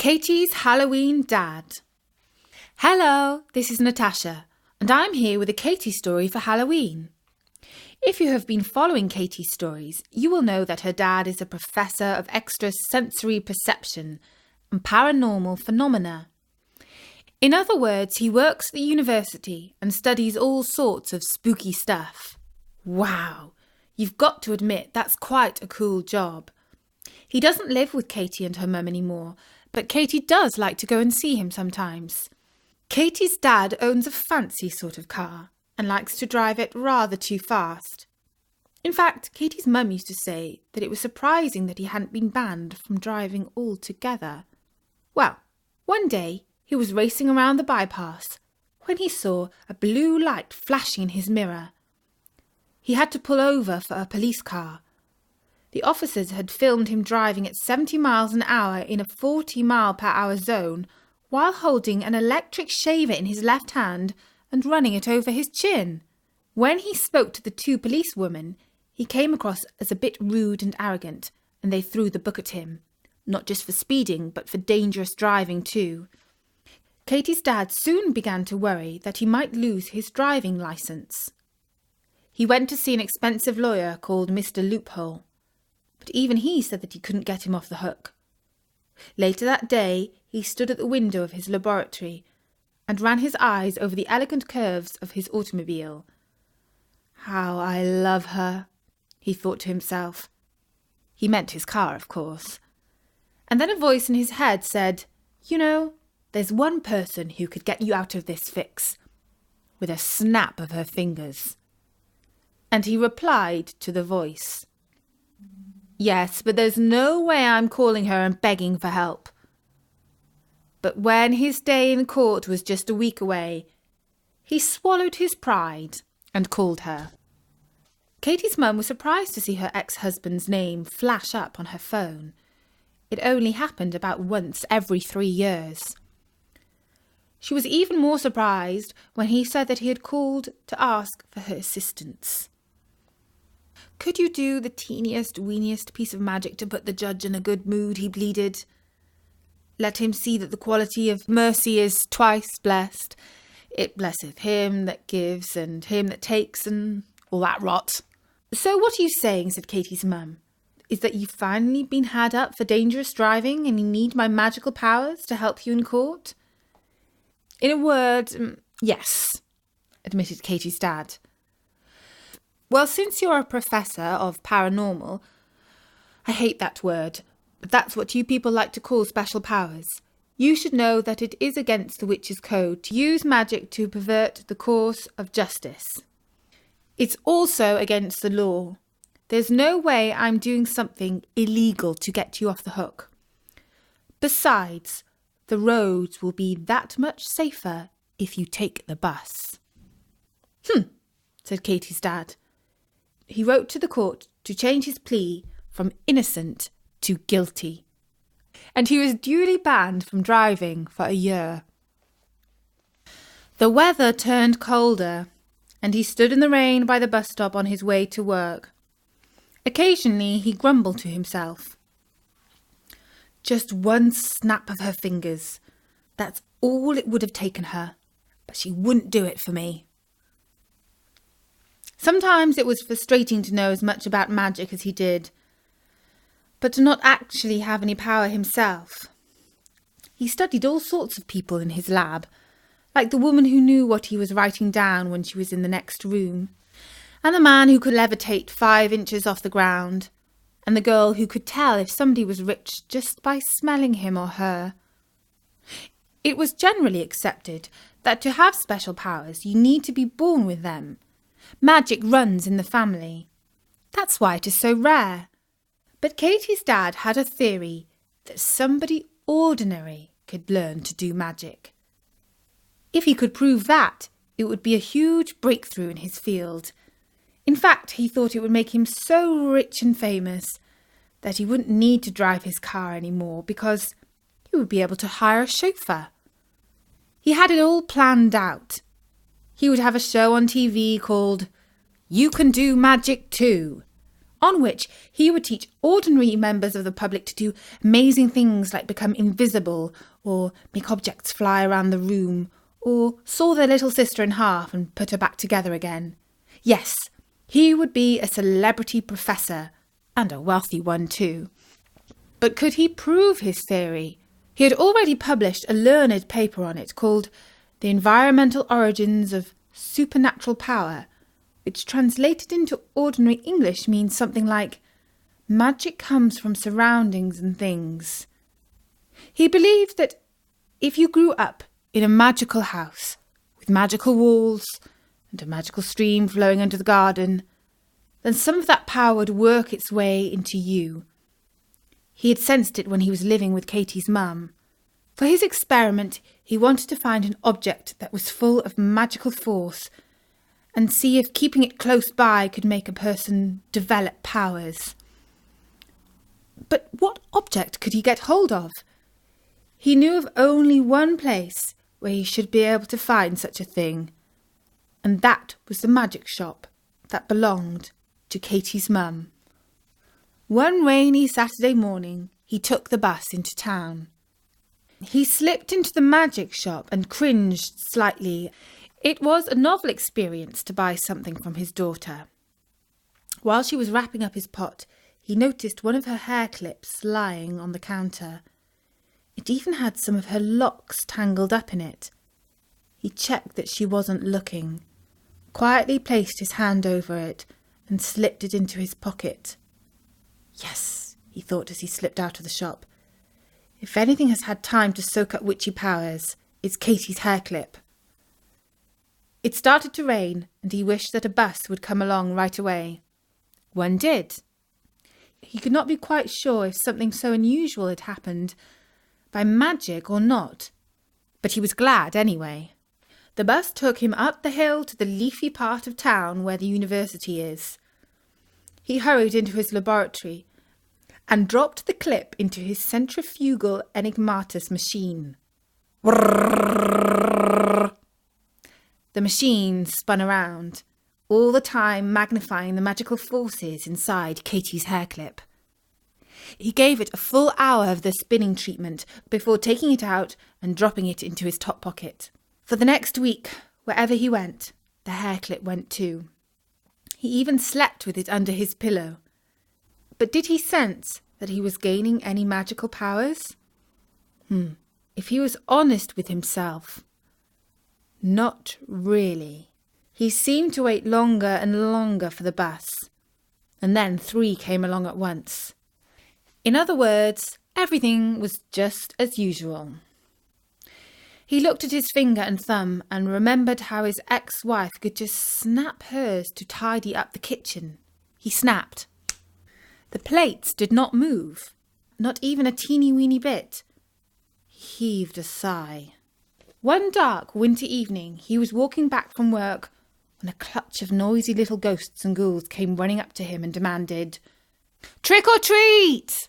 Katie's Halloween Dad. Hello, this is Natasha, and I'm here with a Katie story for Halloween. If you have been following Katie's stories, you will know that her dad is a professor of extrasensory perception and paranormal phenomena. In other words, he works at the university and studies all sorts of spooky stuff. Wow, you've got to admit that's quite a cool job. He doesn't live with Katie and her mum anymore, but Katie does like to go and see him sometimes. Katie's dad owns a fancy sort of car and likes to drive it rather too fast. In fact, Katie's mum used to say that it was surprising that he hadn't been banned from driving altogether. Well, one day he was racing around the bypass when he saw a blue light flashing in his mirror. He had to pull over for a police car. The officers had filmed him driving at 70 miles an hour in a 40-mile-per-hour zone while holding an electric shaver in his left hand and running it over his chin. When he spoke to the two policewomen, he came across as a bit rude and arrogant, and they threw the book at him, not just for speeding, but for dangerous driving too. Katie's dad soon began to worry that he might lose his driving licence. He went to see an expensive lawyer called Mr. Loophole, but even he said that he couldn't get him off the hook. Later that day, he stood at the window of his laboratory and ran his eyes over the elegant curves of his automobile. "How I love her," he thought to himself. He meant his car, of course. And then a voice in his head said, "You know, there's one person who could get you out of this fix with a snap of her fingers." And he replied to the voice, "Yes, but there's no way I'm calling her and begging for help." But when his day in court was just a week away, he swallowed his pride and called her. Katie's mum was surprised to see her ex-husband's name flash up on her phone. It only happened about once every 3 years. She was even more surprised when he said that he had called to ask for her assistance. "Could you do the teeniest, weeniest piece of magic to put the judge in a good mood?" he pleaded. "Let him see that the quality of mercy is twice blessed. It blesseth him that gives and him that takes and all that rot." "So what are you saying," said Katie's mum, "is that you've finally been had up for dangerous driving and you need my magical powers to help you in court?" "In a word, yes," admitted Katie's dad. "Well, since you're a professor of paranormal, I hate that word, but that's what you people like to call special powers. You should know that it is against the witch's code to use magic to pervert the course of justice. It's also against the law. There's no way I'm doing something illegal to get you off the hook. Besides, the roads will be that much safer if you take the bus." Said Katie's dad. He wrote to the court to change his plea from innocent to guilty, and he was duly banned from driving for a year. The weather turned colder, and he stood in the rain by the bus stop on his way to work. Occasionally he grumbled to himself. "Just one snap of her fingers. That's all it would have taken her, but she wouldn't do it for me." Sometimes it was frustrating to know as much about magic as he did, but to not actually have any power himself. He studied all sorts of people in his lab, like the woman who knew what he was writing down when she was in the next room, and the man who could levitate 5 inches off the ground, and the girl who could tell if somebody was rich just by smelling him or her. It was generally accepted that to have special powers you need to be born with them. Magic runs in the family. That's why it is so rare. But Katie's dad had a theory that somebody ordinary could learn to do magic. If he could prove that, it would be a huge breakthrough in his field. In fact, he thought it would make him so rich and famous that he wouldn't need to drive his car anymore because he would be able to hire a chauffeur. He had it all planned out. He would have a show on TV called "You Can Do Magic Too." on which he would teach ordinary members of the public to do amazing things like become invisible or make objects fly around the room or saw their little sister in half and put her back together again. Yes, he would be a celebrity professor, and a wealthy one too. But could he prove his theory? He had already published a learned paper on it called The Environmental Origins of Supernatural Power, which translated into ordinary English means something like, magic comes from surroundings and things. He believed that if you grew up in a magical house with magical walls and a magical stream flowing under the garden, then some of that power would work its way into you. He had sensed it when he was living with Katie's mum. For his experiment, he wanted to find an object that was full of magical force and see if keeping it close by could make a person develop powers. But what object could he get hold of? He knew of only one place where he should be able to find such a thing, and that was the magic shop that belonged to Katie's mum. One rainy Saturday morning, he took the bus into town. He slipped into the magic shop and cringed slightly. It was a novel experience to buy something from his daughter. While she was wrapping up his pot, he noticed one of her hair clips lying on the counter. It even had some of her locks tangled up in it. He checked that she wasn't looking, quietly placed his hand over it and slipped it into his pocket. Yes, he thought as he slipped out of the shop. If anything has had time to soak up witchy powers, it's Katie's hair clip. It started to rain, and he wished that a bus would come along right away. One did. He could not be quite sure if something so unusual had happened, by magic or not, but he was glad anyway. The bus took him up the hill to the leafy part of town where the university is. He hurried into his laboratory and dropped the clip into his centrifugal enigmatus machine. The machine spun around, all the time magnifying the magical forces inside Katie's hair clip. He gave it a full hour of the spinning treatment before taking it out and dropping it into his top pocket. For the next week, wherever he went, the hair clip went too. He even slept with it under his pillow. But did he sense that he was gaining any magical powers? If he was honest with himself, not really. He seemed to wait longer and longer for the bus, and then 3 came along at once. In other words, everything was just as usual. He looked at his finger and thumb and remembered how his ex-wife could just snap hers to tidy up the kitchen. He snapped. The plates did not move, not even a teeny-weeny bit. He heaved a sigh. One dark winter evening, he was walking back from work when a clutch of noisy little ghosts and ghouls came running up to him and demanded, "Trick or treat!"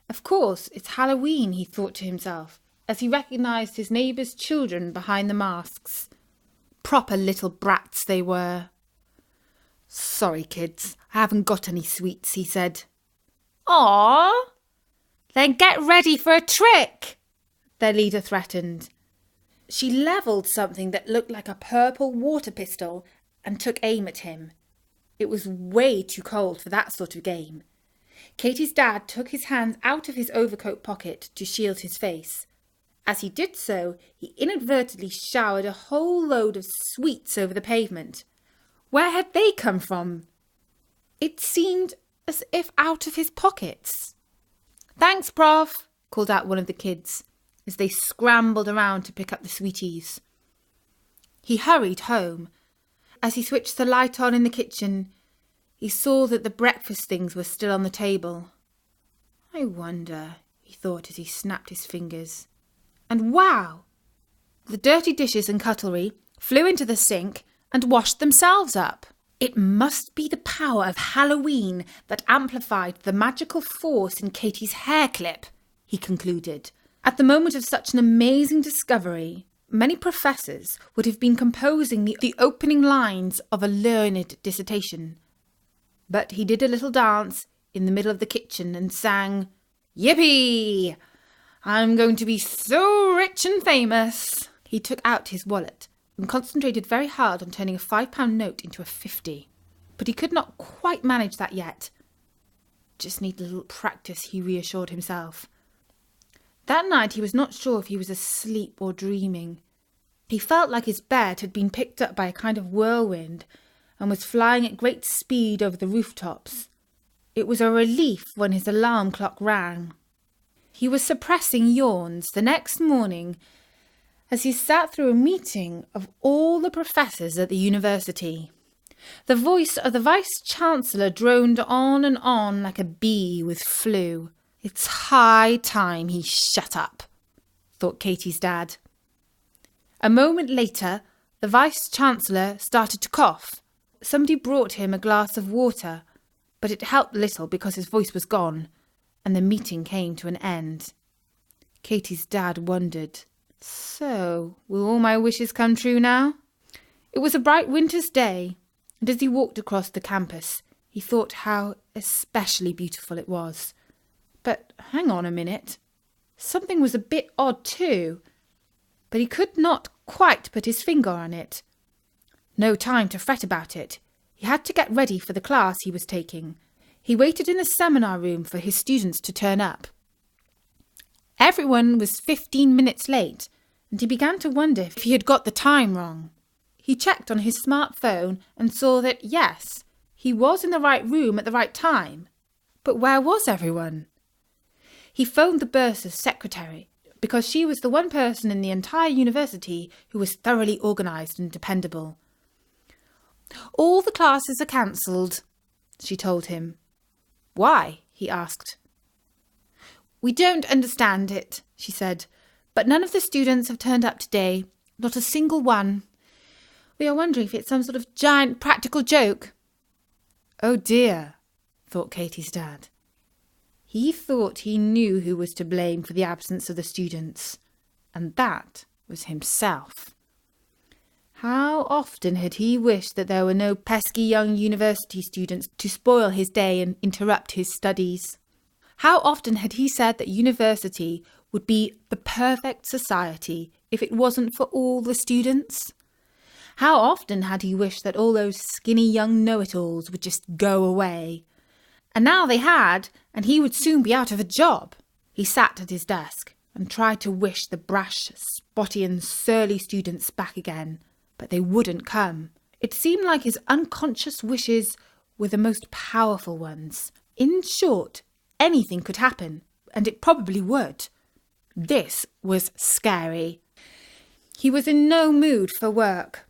Of course, it's Halloween, he thought to himself, as he recognised his neighbours' children behind the masks. Proper little brats they were. "Sorry, kids, I haven't got any sweets," he said. "Aw! Then get ready for a trick," their leader threatened. She levelled something that looked like a purple water pistol and took aim at him. It was way too cold for that sort of game. Katie's dad took his hands out of his overcoat pocket to shield his face. As he did so, he inadvertently showered a whole load of sweets over the pavement. Where had they come from? It seemed as if out of his pockets. "Thanks, Prof," called out one of the kids, as they scrambled around to pick up the sweeties. He hurried home. As he switched the light on in the kitchen, he saw that the breakfast things were still on the table. "I wonder," he thought as he snapped his fingers. And wow! The dirty dishes and cutlery flew into the sink and washed themselves up. It must be the power of Halloween that amplified the magical force in Katie's hair clip, he concluded. At the moment of such an amazing discovery, many professors would have been composing the opening lines of a learned dissertation. But he did a little dance in the middle of the kitchen and sang, "Yippee! I'm going to be so rich and famous." He took out his wallet and concentrated very hard on turning a £5 note into a 50. But he could not quite manage that yet. Just need a little practice, he reassured himself. That night he was not sure if he was asleep or dreaming. He felt like his bed had been picked up by a kind of whirlwind and was flying at great speed over the rooftops. It was a relief when his alarm clock rang. He was suppressing yawns the next morning as he sat through a meeting of all the professors at the university. The voice of the Vice-Chancellor droned on and on like a bee with flu. "It's high time he shut up," thought Katie's dad. A moment later, the Vice-Chancellor started to cough. Somebody brought him a glass of water, but it helped little because his voice was gone, and the meeting came to an end. Katie's dad wondered, "So, will all my wishes come true now?" It was a bright winter's day, and as he walked across the campus, he thought how especially beautiful it was. But hang on a minute. Something was a bit odd too, but he could not quite put his finger on it. No time to fret about it. He had to get ready for the class he was taking. He waited in the seminar room for his students to turn up. Everyone was 15 minutes late, and he began to wonder if he had got the time wrong. He checked on his smartphone and saw that, yes, he was in the right room at the right time. But where was everyone? He phoned the bursar's secretary, because she was the one person in the entire university who was thoroughly organised and dependable. "All the classes are cancelled," she told him. "Why?" he asked. "We don't understand it," she said, "but none of the students have turned up today, not a single one. We are wondering if it's some sort of giant practical joke." "Oh dear," thought Katie's dad. He thought he knew who was to blame for the absence of the students, and that was himself. How often had he wished that there were no pesky young university students to spoil his day and interrupt his studies. How often had he said that university would be the perfect society if it wasn't for all the students? How often had he wished that all those skinny young know-it-alls would just go away? And now they had, and he would soon be out of a job. He sat at his desk and tried to wish the brash, spotty and surly students back again, but they wouldn't come. It seemed like his unconscious wishes were the most powerful ones. In short, anything could happen, and it probably would. This was scary. He was in no mood for work,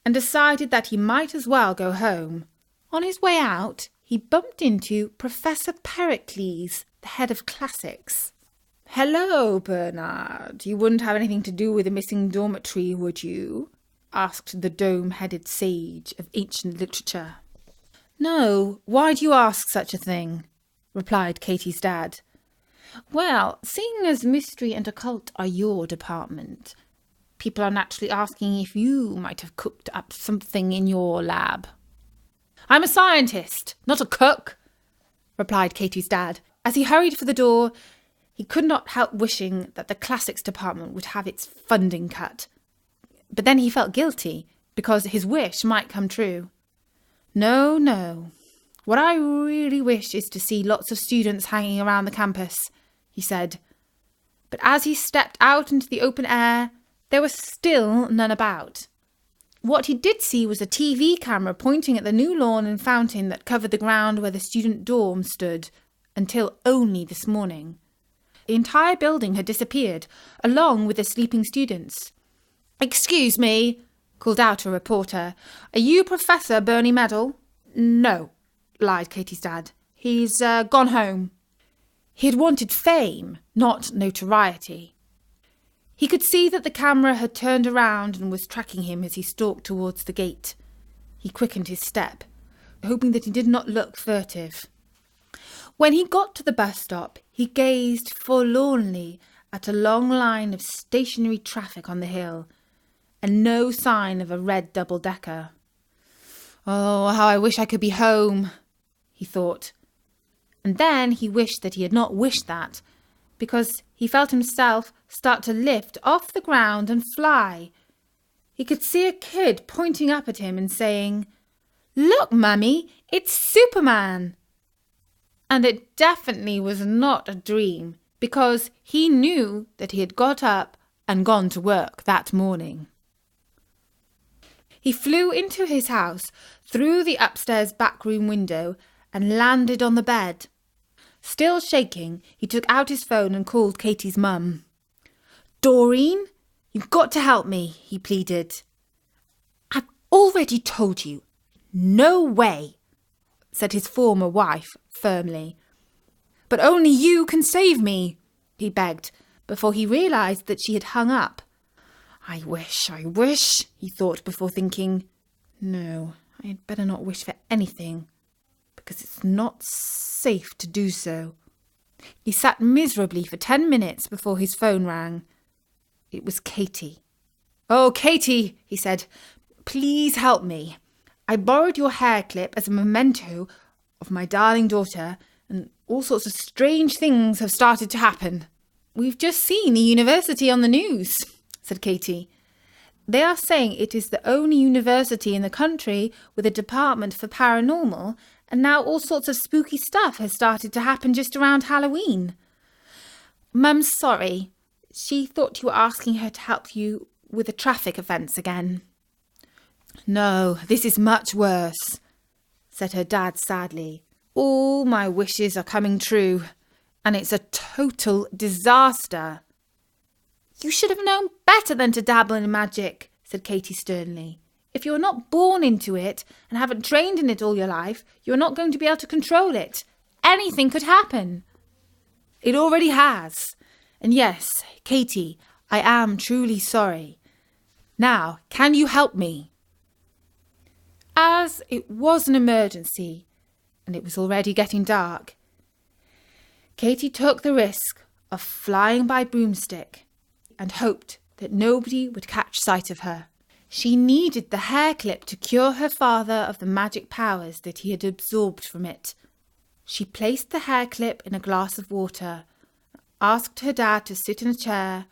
and decided that he might as well go home. On his way out, he bumped into Professor Pericles, the head of classics. "Hello, Bernard. You wouldn't have anything to do with the missing dormitory, would you?" asked the dome-headed sage of ancient literature. "No, why do you ask such a thing?" replied Katie's dad. "Well, seeing as mystery and occult are your department, people are naturally asking if you might have cooked up something in your lab." "I'm a scientist, not a cook," replied Katie's dad. As he hurried for the door, he could not help wishing that the classics department would have its funding cut. But then he felt guilty, because his wish might come true. No. What I really wish is to see lots of students hanging around the campus," he said. But as he stepped out into the open air, there was still none about. What he did see was a TV camera pointing at the new lawn and fountain that covered the ground where the student dorm stood, until only this morning. The entire building had disappeared, along with the sleeping students. "Excuse me," called out a reporter. "Are you Professor Bernie Medal?" "No," lied Katie's dad. "He's gone home." He had wanted fame, not notoriety. He could see that the camera had turned around and was tracking him as he stalked towards the gate. He quickened his step, hoping that he did not look furtive. When he got to the bus stop, he gazed forlornly at a long line of stationary traffic on the hill, and no sign of a red double-decker. "Oh, how I wish I could be home," he thought. And then he wished that he had not wished that, because he felt himself start to lift off the ground and fly. He could see a kid pointing up at him and saying, "Look, Mummy, it's Superman!" And it definitely was not a dream, because he knew that he had got up and gone to work that morning. He flew into his house, through the upstairs back room window, and landed on the bed. Still shaking, he took out his phone and called Katie's mum. "Doreen, you've got to help me," he pleaded. "I've already told you. No way," said his former wife firmly. "But only you can save me," he begged, before he realised that she had hung up. I wish, he thought before thinking, no, I had better not wish for anything, because it's not safe to do so. He sat miserably for 10 minutes before his phone rang. It was Katie. "Oh, Katie," he said, "please help me. I borrowed your hair clip as a memento of my darling daughter, and all sorts of strange things have started to happen." "We've just seen the university on the news," said Katie. "They are saying it is the only university in the country with a department for paranormal, and now all sorts of spooky stuff has started to happen just around Halloween." "Mum's sorry. She thought you were asking her to help you with a traffic offence again." "No, this is much worse," said her dad sadly. "All my wishes are coming true, and it's a total disaster." "You should have known better than to dabble in magic," said Katie sternly. "If you're not born into it and haven't trained in it all your life, you're not going to be able to control it. Anything could happen." "It already has. And yes, Katie, I am truly sorry. Now, can you help me?" As it was an emergency, and it was already getting dark, Katie took the risk of flying by broomstick and hoped that nobody would catch sight of her. She needed the hair clip to cure her father of the magic powers that he had absorbed from it. She placed the hair clip in a glass of water, asked her dad to sit in a chair,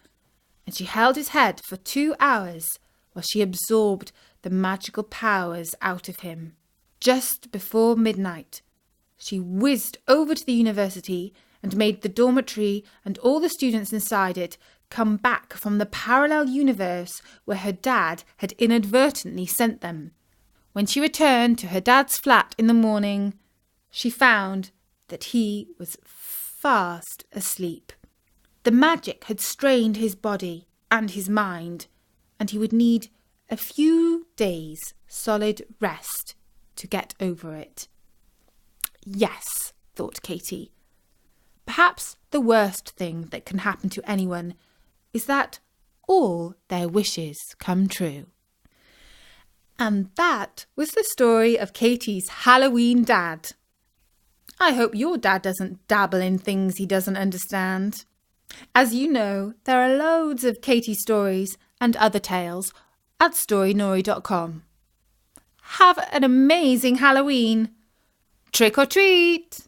and she held his head for 2 hours while she absorbed the magical powers out of him. Just before midnight, she whizzed over to the university and made the dormitory and all the students inside it come back from the parallel universe where her dad had inadvertently sent them. When she returned to her dad's flat in the morning, she found that he was fast asleep. The magic had strained his body and his mind, and he would need a few days' solid rest to get over it. Yes, thought Katie. Perhaps the worst thing that can happen to anyone is that all their wishes come true. And that was the story of Katie's Halloween dad. I hope your dad doesn't dabble in things he doesn't understand. As you know, there are loads of Katie stories and other tales at storynori.com. Have an amazing Halloween! Trick or treat!